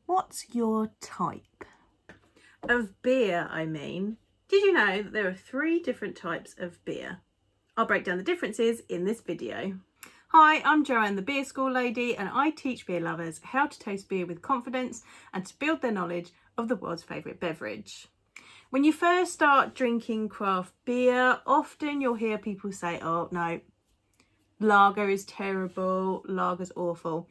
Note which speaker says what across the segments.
Speaker 1: What's your type? Of beer, I mean. Did you know that there are 3 different types of beer? I'll break down the differences in this video. Hi, I'm Joanne, the beer school lady, and I teach beer lovers how to taste beer with confidence and to build their knowledge of the world's favourite beverage. When you first start drinking craft beer, often you'll hear people say, oh no, lager is terrible, lager's awful.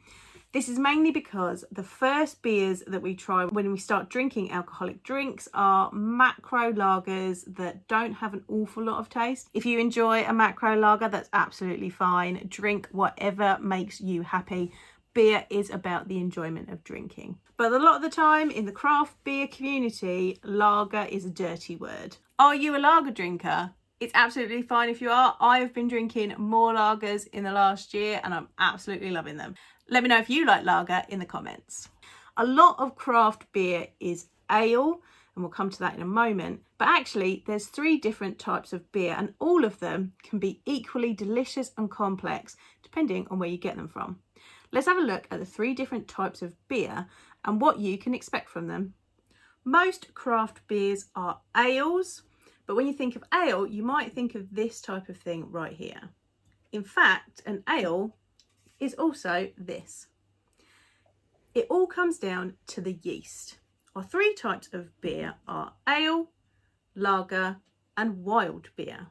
Speaker 1: This is mainly because the first beers that we try when we start drinking alcoholic drinks are macro lagers that don't have an awful lot of taste. If you enjoy a macro lager, that's absolutely fine. Drink whatever makes you happy. Beer is about the enjoyment of drinking. But a lot of the time in the craft beer community, lager is a dirty word. Are you a lager drinker? It's absolutely fine if you are. I've been drinking more lagers in the last year and I'm absolutely loving them. Let me know if you like lager in the comments. A lot of craft beer is ale, and we'll come to that in a moment. But actually, there's 3 different types of beer, and all of them can be equally delicious and complex, depending on where you get them from. Let's have a look at the 3 different types of beer and what you can expect from them. Most craft beers are ales, but when you think of ale, you might think of this type of thing right here. In fact, an ale is also this. It all comes down to the yeast. Our 3 types of beer are ale, lager, and wild beer.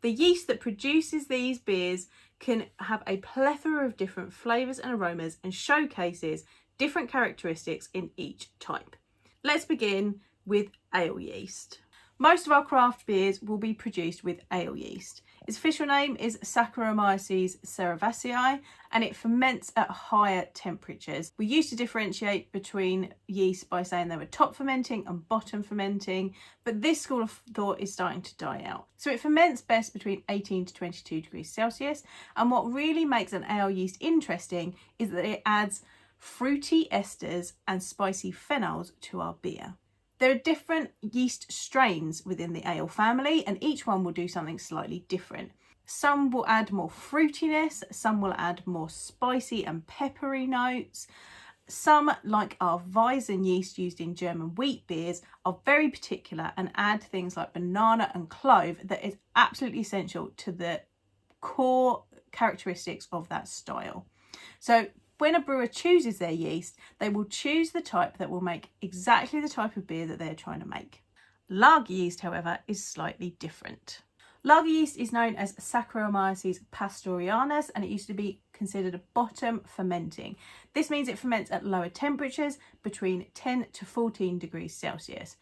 Speaker 1: The yeast that produces these beers can have a plethora of different flavours and aromas and showcases different characteristics in each type. Let's begin with ale yeast. Most of our craft beers will be produced with ale yeast. Its official name is Saccharomyces cerevisiae and it ferments at higher temperatures. We used to differentiate between yeast by saying they were top fermenting and bottom fermenting, but this school of thought is starting to die out. So it ferments best between 18 to 22 degrees Celsius, and what really makes an ale yeast interesting is that it adds fruity esters and spicy phenols to our beer. There are different yeast strains within the ale family and each one will do something slightly different. Some will add more fruitiness, some will add more spicy and peppery notes. Some, like our Weizen yeast used in German wheat beers, are very particular and add things like banana and clove that is absolutely essential to the core characteristics of that style. So when a brewer chooses their yeast, they will choose the type that will make exactly the type of beer that they're trying to make. Lager yeast, however, is slightly different. Lager yeast is known as Saccharomyces pastorianus and it used to be considered a bottom fermenting. This means it ferments at lower temperatures between 10 to 14 degrees Celsius.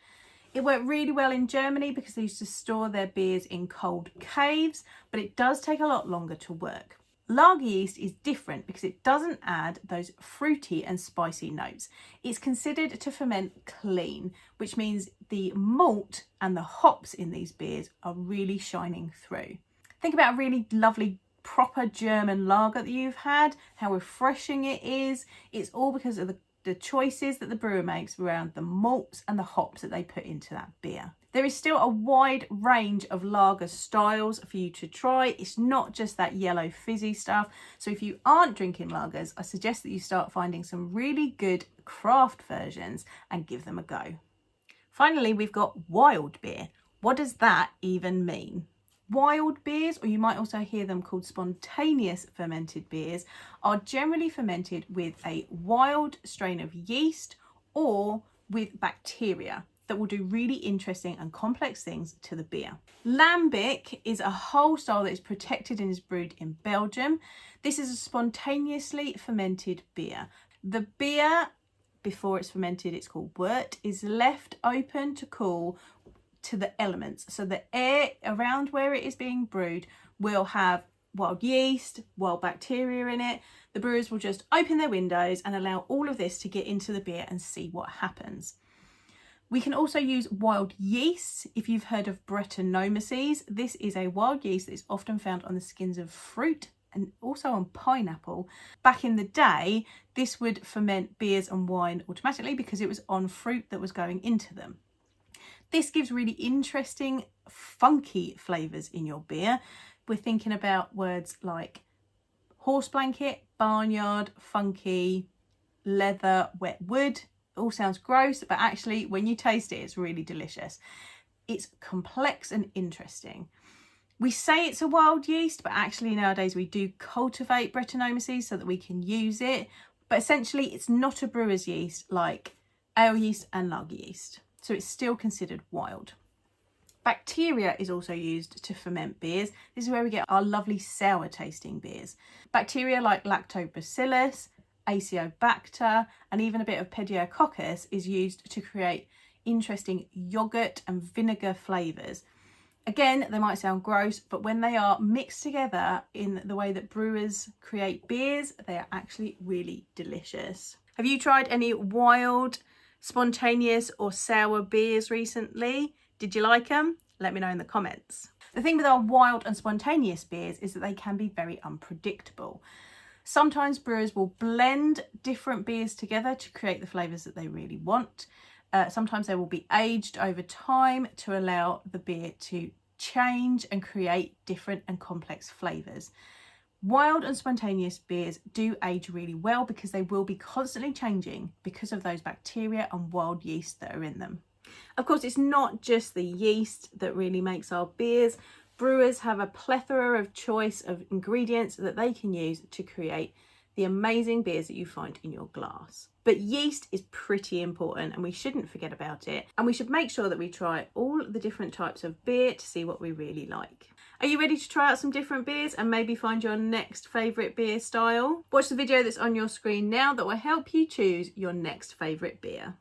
Speaker 1: It worked really well in Germany because they used to store their beers in cold caves, but it does take a lot longer to work. Lager yeast is different because it doesn't add those fruity and spicy notes. It's considered to ferment clean, which means the malt and the hops in these beers are really shining through. Think about a really lovely proper German lager that you've had, how refreshing it is. It's all because of the choices that the brewer makes around the malts and the hops that they put into that beer. There is still a wide range of lager styles for you to try. It's not just that yellow fizzy stuff. So if you aren't drinking lagers, I suggest that you start finding some really good craft versions and give them a go. Finally, we've got wild beer. What does that even mean? Wild beers, or you might also hear them called spontaneous fermented beers, are generally fermented with a wild strain of yeast or with bacteria that will do really interesting and complex things to the beer. Lambic is a whole style that is protected and is brewed in Belgium. This is a spontaneously fermented beer. The beer, before it's fermented, it's called wort, is left open to cool to the elements. So the air around where it is being brewed will have wild yeast, wild bacteria in it. The brewers will just open their windows and allow all of this to get into the beer and see what happens. We can also use wild yeast. If you've heard of Brettanomyces, this is a wild yeast that is often found on the skins of fruit and also on pineapple. Back in the day, this would ferment beers and wine automatically because it was on fruit that was going into them. This gives really interesting, funky flavours in your beer. We're thinking about words like horse blanket, barnyard, funky, leather, wet wood. It all sounds gross, but actually when you taste it, it's really delicious. It's complex and interesting. We say it's a wild yeast, but actually nowadays we do cultivate Brettanomyces so that we can use it. But essentially it's not a brewer's yeast like ale yeast and lager yeast. So it's still considered wild. Bacteria is also used to ferment beers. This is where we get our lovely sour tasting beers. Bacteria like Lactobacillus, Aciobacter, and even a bit of Pediococcus is used to create interesting yogurt and vinegar flavours. Again, they might sound gross, but when they are mixed together in the way that brewers create beers, they are actually really delicious. Have you tried any wild, spontaneous or sour beers recently? Did you like them? Let me know in the comments. The thing with our wild and spontaneous beers is that they can be very unpredictable. Sometimes brewers will blend different beers together to create the flavours that they really want. Sometimes they will be aged over time to allow the beer to change and create different and complex flavours. Wild and spontaneous beers do age really well because they will be constantly changing because of those bacteria and wild yeast that are in them. Of course, it's not just the yeast that really makes our beers. Brewers have a plethora of choice of ingredients that they can use to create the amazing beers that you find in your glass. But yeast is pretty important and we shouldn't forget about it. And we should make sure that we try all the different types of beer to see what we really like. Are you ready to try out some different beers and maybe find your next favourite beer style? Watch the video that's on your screen now that will help you choose your next favourite beer.